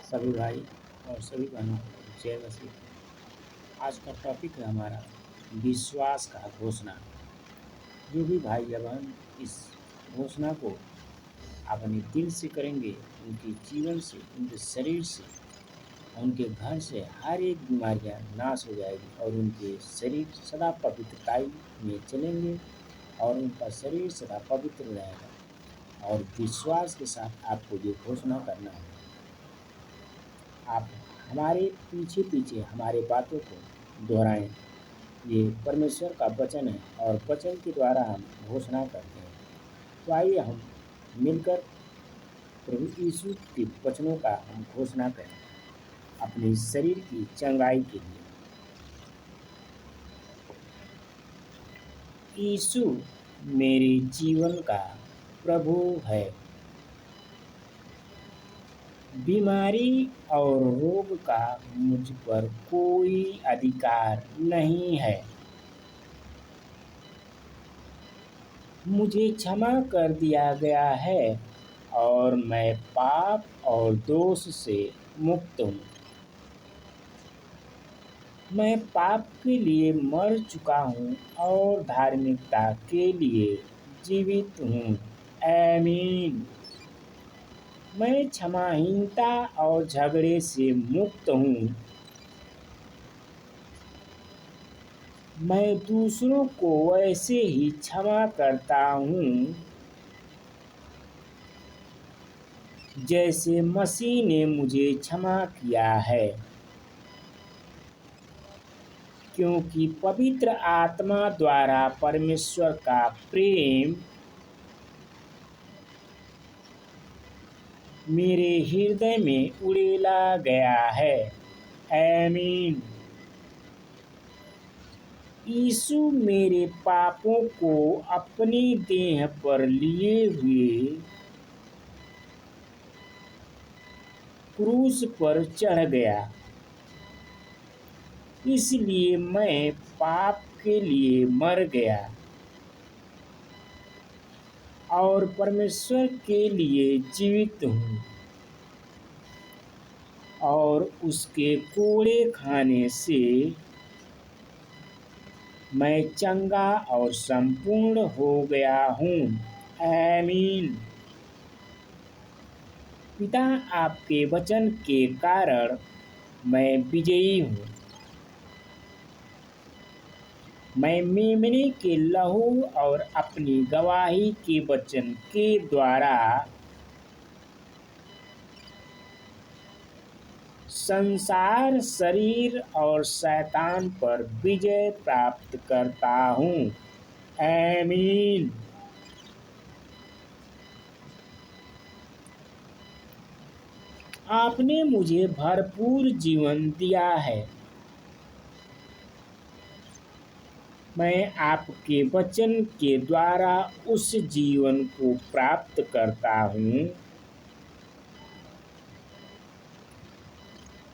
सभी भाई और सभी बहनों को जय मसीह। आज का टॉपिक है हमारा विश्वास का घोषणा। जो भी भाई या बहन इस घोषणा को अपने दिल से करेंगे, उनके जीवन से, उनके शरीर से, उनके घर से हर एक बीमारियां नाश हो जाएगी और उनके शरीर सदा पवित्रताई में चलेंगे और उनका शरीर सदा पवित्र रहेगा। और विश्वास के साथ आपको ये घोषणा करना है। आप हमारे पीछे पीछे हमारे बातों को दोहराएं। ये परमेश्वर का वचन है और वचन के द्वारा हम घोषणा करते हैं। तो आइए हम मिलकर प्रभु यीशु के वचनों का हम घोषणा करें अपने शरीर की चंगाई के लिए। यीशु मेरे जीवन का प्रभु है। बीमारी और रोग का मुझ पर कोई अधिकार नहीं है। मुझे क्षमा कर दिया गया है और मैं पाप और दोष से मुक्त हूँ। मैं पाप के लिए मर चुका हूँ और धार्मिकता के लिए जीवित हूँ। आमीन। मैं क्षमाहीनता और झगड़े से मुक्त हूँ। मैं दूसरों को वैसे ही क्षमा करता हूँ जैसे मसीह ने मुझे क्षमा किया है, क्योंकि पवित्र आत्मा द्वारा परमेश्वर का प्रेम मेरे हृदय में उड़ेला गया है। आमीन। यीशु मेरे पापों को अपनी देह पर लिए हुए क्रूस पर चढ़ गया। इसलिए मैं पाप के लिए मर गया और परमेश्वर के लिए जीवित हूँ और उसके कोड़े खाने से मैं चंगा और संपूर्ण हो गया हूँ। आमीन। पिता, आपके वचन के कारण मैं विजयी हूँ। मैं मेमने के लहू और अपनी गवाही के वचन के द्वारा संसार, शरीर और शैतान पर विजय प्राप्त करता हूँ। आमीन। आपने मुझे भरपूर जीवन दिया है। मैं आपके वचन के द्वारा उस जीवन को प्राप्त करता हूँ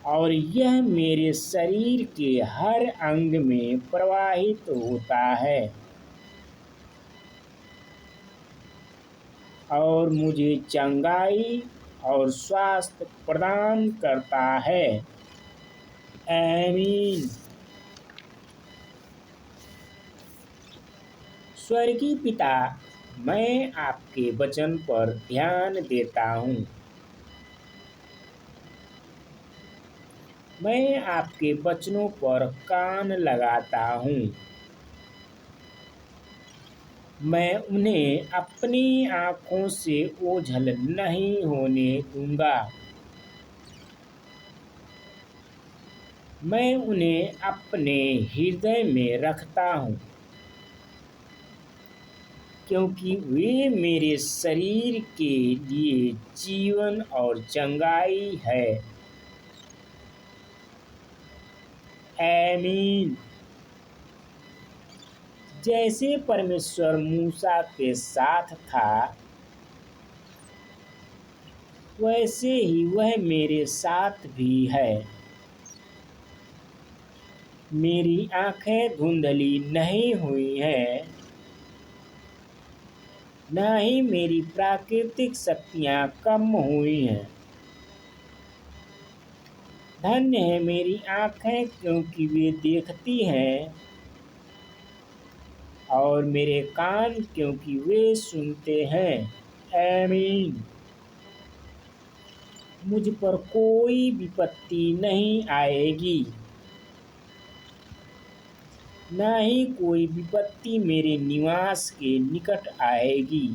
और यह मेरे शरीर के हर अंग में प्रवाहित होता है और मुझे चंगाई और स्वास्थ्य प्रदान करता है। आमीन। स्वर्गीय पिता, मैं आपके वचन पर ध्यान देता हूँ। मैं आपके वचनों पर कान लगाता हूँ। मैं उन्हें अपनी आँखों से ओझल नहीं होने दूंगा। मैं उन्हें अपने हृदय में रखता हूँ, क्योंकि वे मेरे शरीर के लिए जीवन और चंगाई है। आमीन। जैसे परमेश्वर मूसा के साथ था, वैसे ही वह मेरे साथ भी है। मेरी आंखें धुंधली नहीं हुई हैं, न ही मेरी प्राकृतिक शक्तियाँ कम हुई हैं। धन्य है मेरी आँखें क्योंकि वे देखती हैं, और मेरे कान क्योंकि वे सुनते हैं। आमीन। मुझ पर कोई विपत्ति नहीं आएगी, ना ही कोई विपत्ति मेरे निवास के निकट आएगी,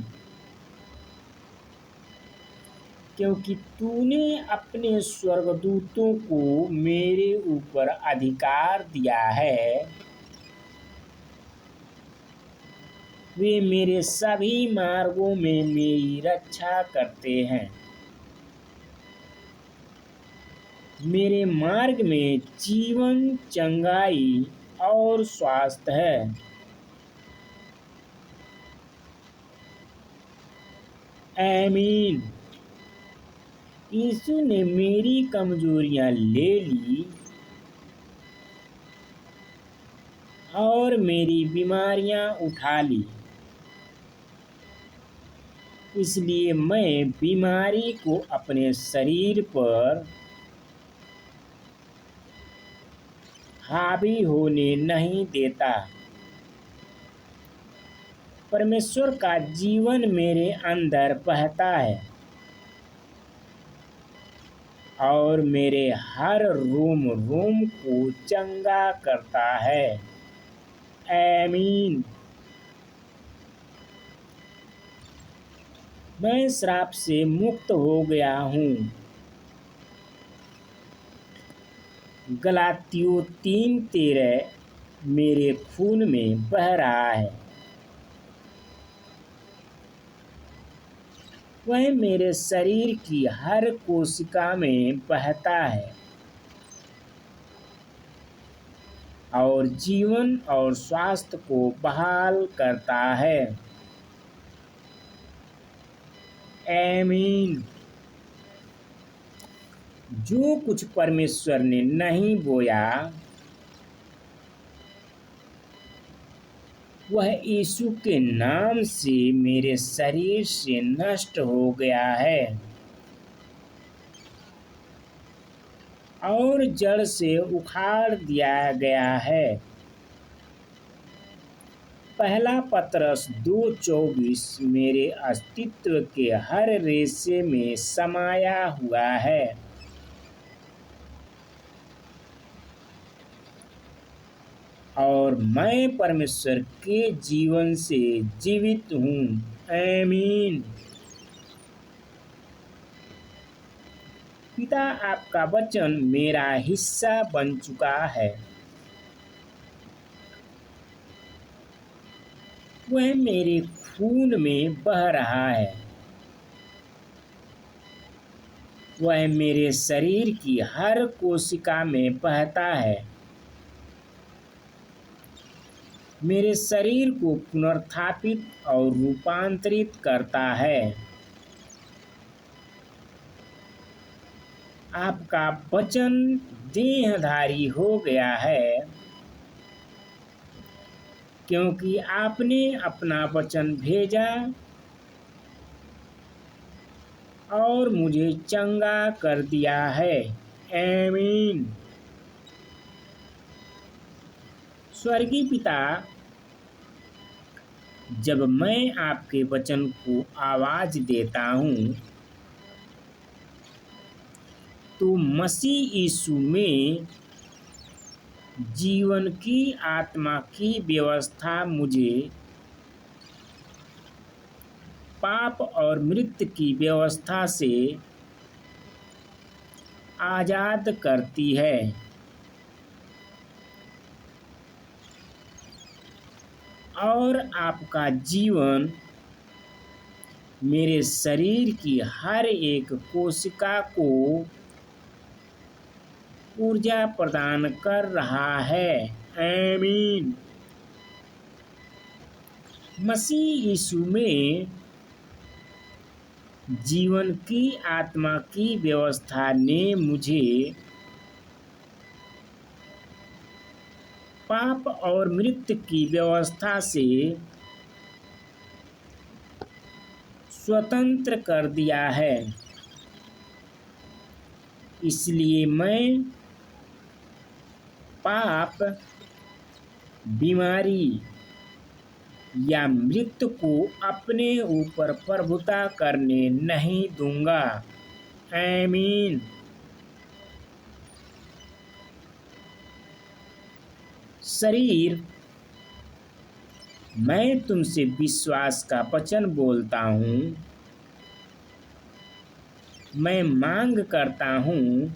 क्योंकि तूने अपने स्वर्गदूतों को मेरे ऊपर अधिकार दिया है। वे मेरे सभी मार्गों में मेरी रक्षा करते हैं। मेरे मार्ग में जीवन, चंगाई और स्वास्थ्य है। आमीन। यीशु ने मेरी कमजोरियां ले ली और मेरी बीमारियां उठा ली। इसलिए मैं बीमारी को अपने शरीर पर हावी होने नहीं देता। परमेश्वर का जीवन मेरे अंदर बहता है और मेरे हर रोम रोम को चंगा करता है। आमीन। मैं श्राप से मुक्त हो गया हूँ। गलातियों 3:13 मेरे खून में बह रहा है। वह मेरे शरीर की हर कोशिका में बहता है और जीवन और स्वास्थ्य को बहाल करता है। आमीन। जो कुछ परमेश्वर ने नहीं बोया वह यीशु के नाम से मेरे शरीर से नष्ट हो गया है और जड़ से उखाड़ दिया गया है। पहला पतरस 2:24 मेरे अस्तित्व के हर रेशे में समाया हुआ है। और मैं परमेश्वर के जीवन से जीवित हूँ। आमीन। पिता, आपका वचन मेरा हिस्सा बन चुका है। वह मेरे खून में बह रहा है। वह मेरे शरीर की हर कोशिका में बहता है। मेरे शरीर को पुनर्स्थापित और रूपांतरित करता है। आपका वचन देहधारी हो गया है, क्योंकि आपने अपना वचन भेजा और मुझे चंगा कर दिया है। आमीन। स्वर्गीय पिता, जब मैं आपके वचन को आवाज देता हूँ तो मसीह यीशु में जीवन की आत्मा की व्यवस्था मुझे पाप और मृत्यु की व्यवस्था से आजाद करती है। और आपका जीवन मेरे शरीर की हर एक कोशिका को ऊर्जा प्रदान कर रहा है। आमीन। मसीह यीशु में जीवन की आत्मा की व्यवस्था ने मुझे पाप और मृत्यु की व्यवस्था से स्वतंत्र कर दिया है। इसलिए मैं पाप, बीमारी या मृत्यु को अपने ऊपर प्रभुता करने नहीं दूंगा। आमीन। शरीर, मैं तुमसे विश्वास का वचन बोलता हूँ। मैं मांग करता हूँ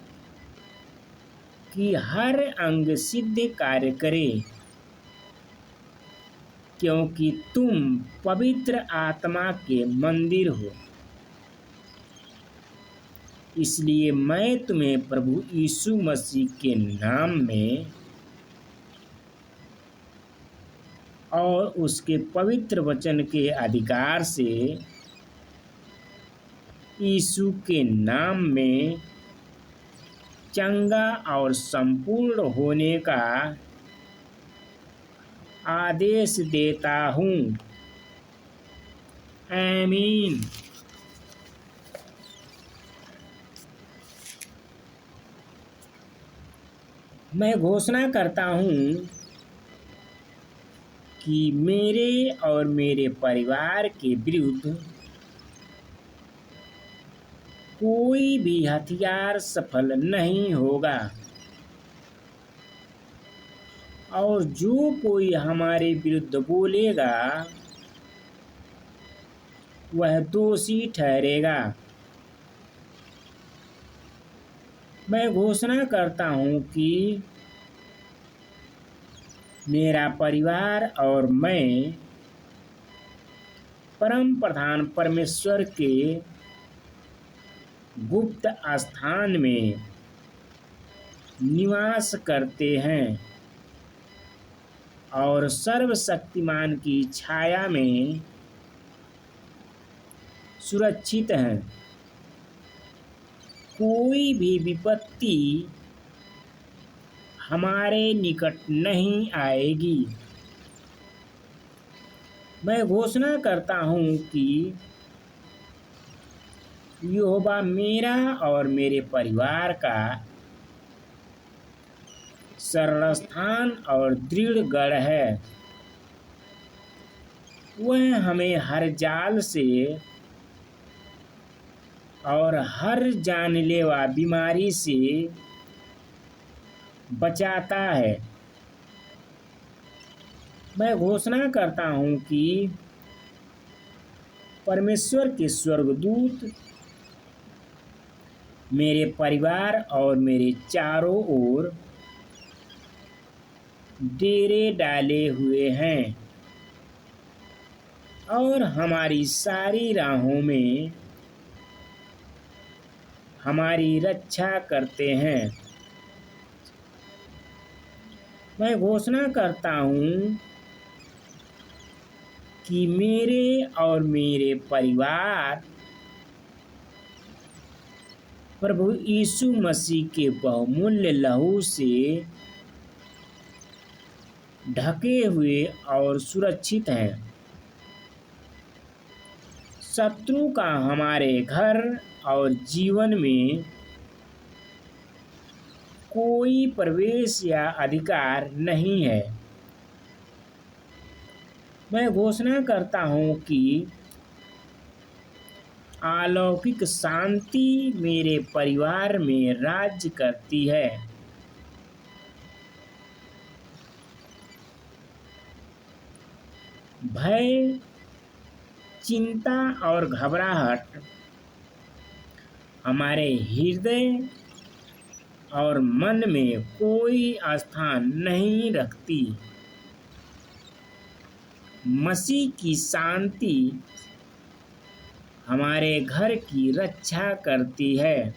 कि हर अंग सिद्ध कार्य करे, क्योंकि तुम पवित्र आत्मा के मंदिर हो। इसलिए मैं तुम्हें प्रभु यीशु मसीह के नाम में और उसके पवित्र वचन के अधिकार से यीशु के नाम में चंगा और संपूर्ण होने का आदेश देता हूँ। आमीन। मैं घोषणा करता हूँ कि मेरे और मेरे परिवार के विरुद्ध कोई भी हथियार सफल नहीं होगा, और जो कोई हमारे विरुद्ध बोलेगा वह दोषी ठहरेगा। मैं घोषणा करता हूँ कि मेरा परिवार और मैं परम प्रधान परमेश्वर के गुप्त स्थान में निवास करते हैं और सर्वशक्तिमान की छाया में सुरक्षित हैं। कोई भी विपत्ति हमारे निकट नहीं आएगी। मैं घोषणा करता हूँ कि यहोवा मेरा और मेरे परिवार का शरण स्थान और दृढ़ गढ़ है। वह हमें हर जाल से और हर जानलेवा बीमारी से बचाता है। मैं घोषणा करता हूँ कि परमेश्वर के स्वर्गदूत मेरे परिवार और मेरे चारों ओर डेरे डाले हुए हैं और हमारी सारी राहों में हमारी रक्षा करते हैं। मैं घोषणा करता हूँ कि मेरे और मेरे परिवार प्रभु यीशु मसीह के बहुमूल्य लहू से ढके हुए और सुरक्षित हैं। शत्रु का हमारे घर और जीवन में कोई प्रवेश या अधिकार नहीं है। मैं घोषणा करता हूँ कि अलौकिक शांति मेरे परिवार में राज्य करती है। भय, चिंता और घबराहट हमारे हृदय और मन में कोई स्थान नहीं रखती। मसीह की शांति हमारे घर की रक्षा करती है।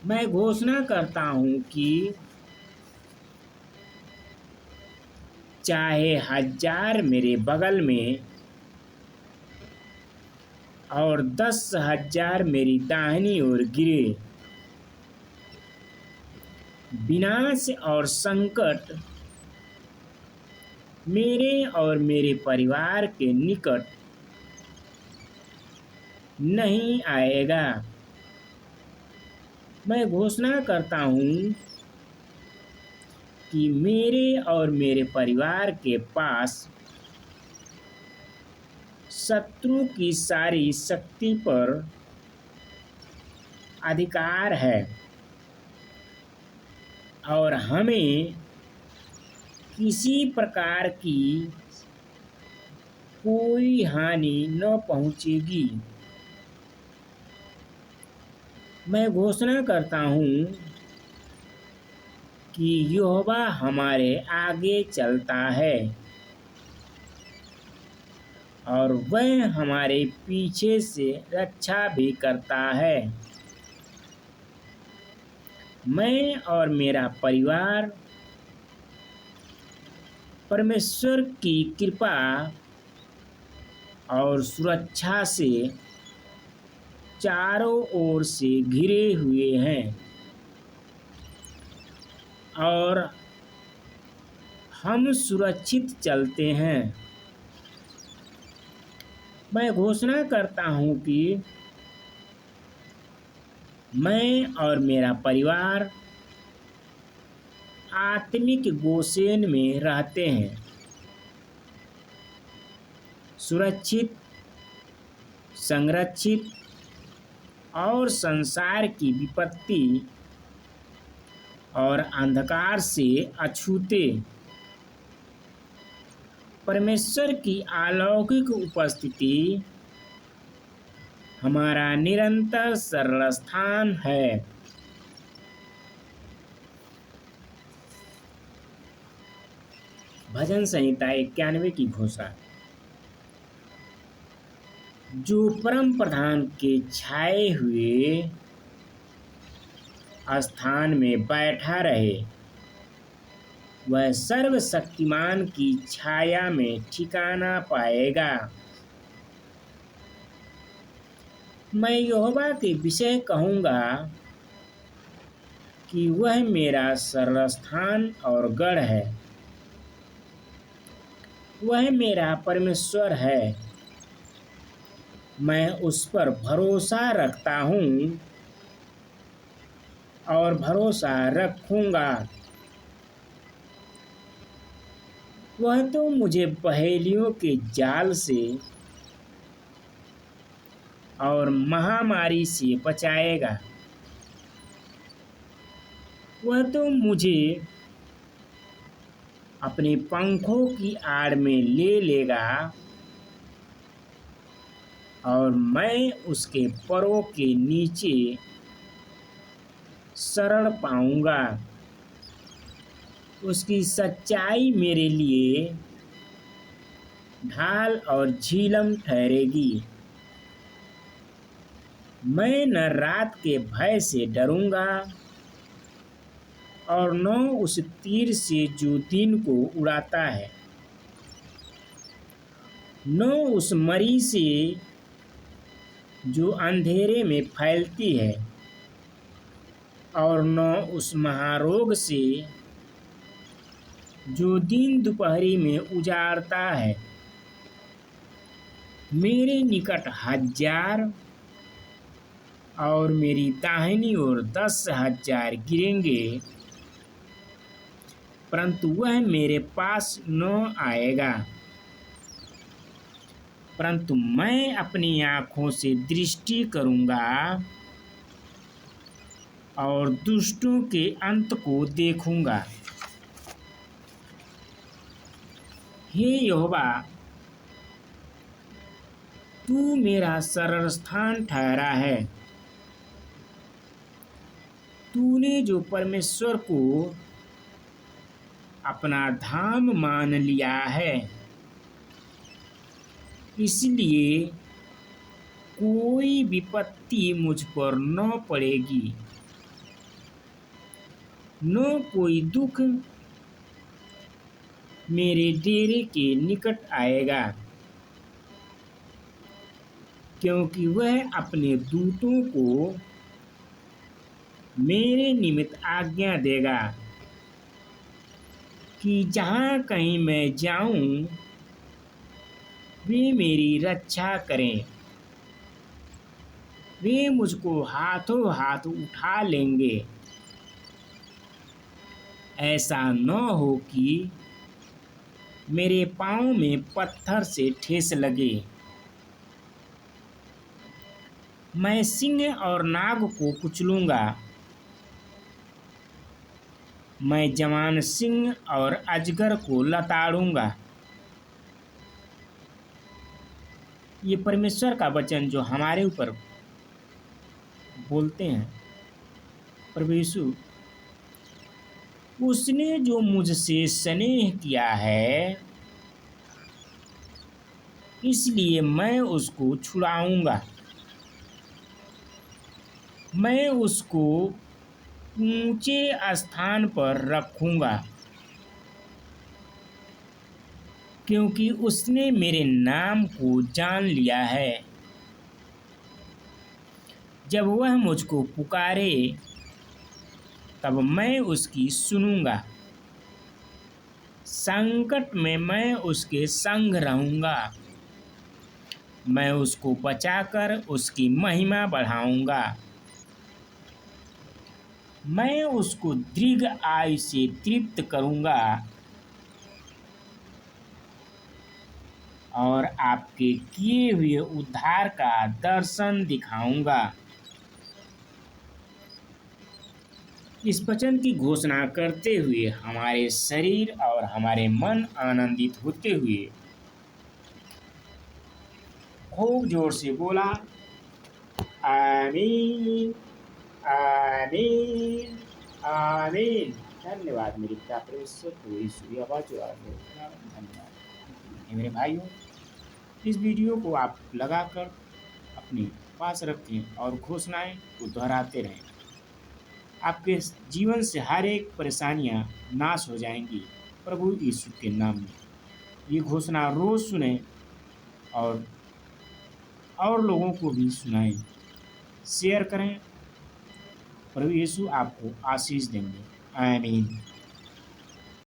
मैं घोषणा करता हूँ कि चाहे 1000 मेरे बगल में और 10,000 मेरी दाहिनी ओर गिरे, विनाश और संकट मेरे और मेरे परिवार के निकट नहीं आएगा। मैं घोषणा करता हूँ कि मेरे और मेरे परिवार के पास शत्रु की सारी शक्ति पर अधिकार है और हमें किसी प्रकार की कोई हानि न पहुंचेगी। मैं घोषणा करता हूँ कि यहोवा हमारे आगे चलता है और वह हमारे पीछे से रक्षा भी करता है। मैं और मेरा परिवार परमेश्वर की कृपा और सुरक्षा से चारों ओर से घिरे हुए हैं और हम सुरक्षित चलते हैं। मैं घोषणा करता हूँ कि मैं और मेरा परिवार आत्मिक गोशेन में रहते हैं, सुरक्षित, संरक्षित और संसार की विपत्ति और अंधकार से अछूते। परमेश्वर की अलौकिक उपस्थिति हमारा निरंतर सरल स्थान है। भजन संहिता 91 की घोषणा। जो परम प्रधान के छाए हुए स्थान में बैठा रहे, वह सर्वशक्तिमान की छाया में ठिकाना पाएगा। मैं यहोवा के विषय कहूँगा कि वह मेरा सरल स्थान और गढ़ है। वह मेरा परमेश्वर है, मैं उस पर भरोसा रखता हूँ और भरोसा रखूँगा। वह तो मुझे पहेलियों के जाल से और महामारी से बचाएगा। वह तो मुझे अपने पंखों की आड़ में ले लेगा और मैं उसके परों के नीचे शरण पाऊंगा। उसकी सच्चाई मेरे लिए ढाल और झिलम ठहरेगी। मैं न रात के भय से डरूंगा और न उस तीर से जो दिन को उड़ाता है, न उस मरी से जो अंधेरे में फैलती है और न उस महारोग से जो दिन दोपहरी में उजाड़ता है। मेरे निकट 1000 और मेरी दाहिनी ओर 10,000 गिरेंगे, परंतु वह मेरे पास न आएगा। परंतु मैं अपनी आँखों से दृष्टि करूँगा और दुष्टों के अंत को देखूँगा। हे यहोवा, तू मेरा शरण स्थान ठहरा है। तूने जो परमेश्वर को अपना धाम मान लिया है, इसलिए कोई विपत्ति मुझ पर न पड़ेगी, न कोई दुख मेरे डेरे के निकट आएगा, क्योंकि वह अपने दूतों को मेरे निमित्त आज्ञा देगा कि जहाँ कहीं मैं जाऊँ वे मेरी रक्षा करें। वे मुझको हाथों हाथ उठा लेंगे। ऐसा न हो कि मेरे पाँव में पत्थर से ठेस लगे। मैं सिंह और नाग को कुचलूंगा। मैं जवान सिंह और अजगर को लताड़ूंगा। ये परमेश्वर का वचन जो हमारे ऊपर बोलते हैं प्रभु यीशु, उसने जो मुझसे स्नेह किया है इसलिए मैं उसको छुड़ाऊंगा। मैं उसको ऊंचे स्थान पर रखूंगा क्योंकि उसने मेरे नाम को जान लिया है। जब वह मुझको पुकारे तब मैं उसकी सुनूंगा। संकट में मैं उसके संग रहूंगा। मैं उसको बचाकर उसकी महिमा बढ़ाऊंगा। मैं उसको दीर्घ आयु से तृप्त करूंगा और आपके किए हुए उद्धार का दर्शन दिखाऊंगा। इस वचन की घोषणा करते हुए हमारे शरीर और हमारे मन आनंदित होते हुए खूब जोर से बोला, आमीन, आमीन, आमीन। धन्यवाद मेरे पिता परमेश्वर को इस आवाज धन्यवाद। मेरे भाइयों, इस वीडियो को आप लगाकर अपने पास रखें और घोषणाएं को दोहराते रहें। आपके जीवन से हर एक परेशानियां नाश हो जाएंगी प्रभु यीशु के नाम में। ये घोषणा रोज सुने और लोगों को भी सुनाएं, शेयर करें। प्रभु यीशु आपको आशीष देंगे। आमीन।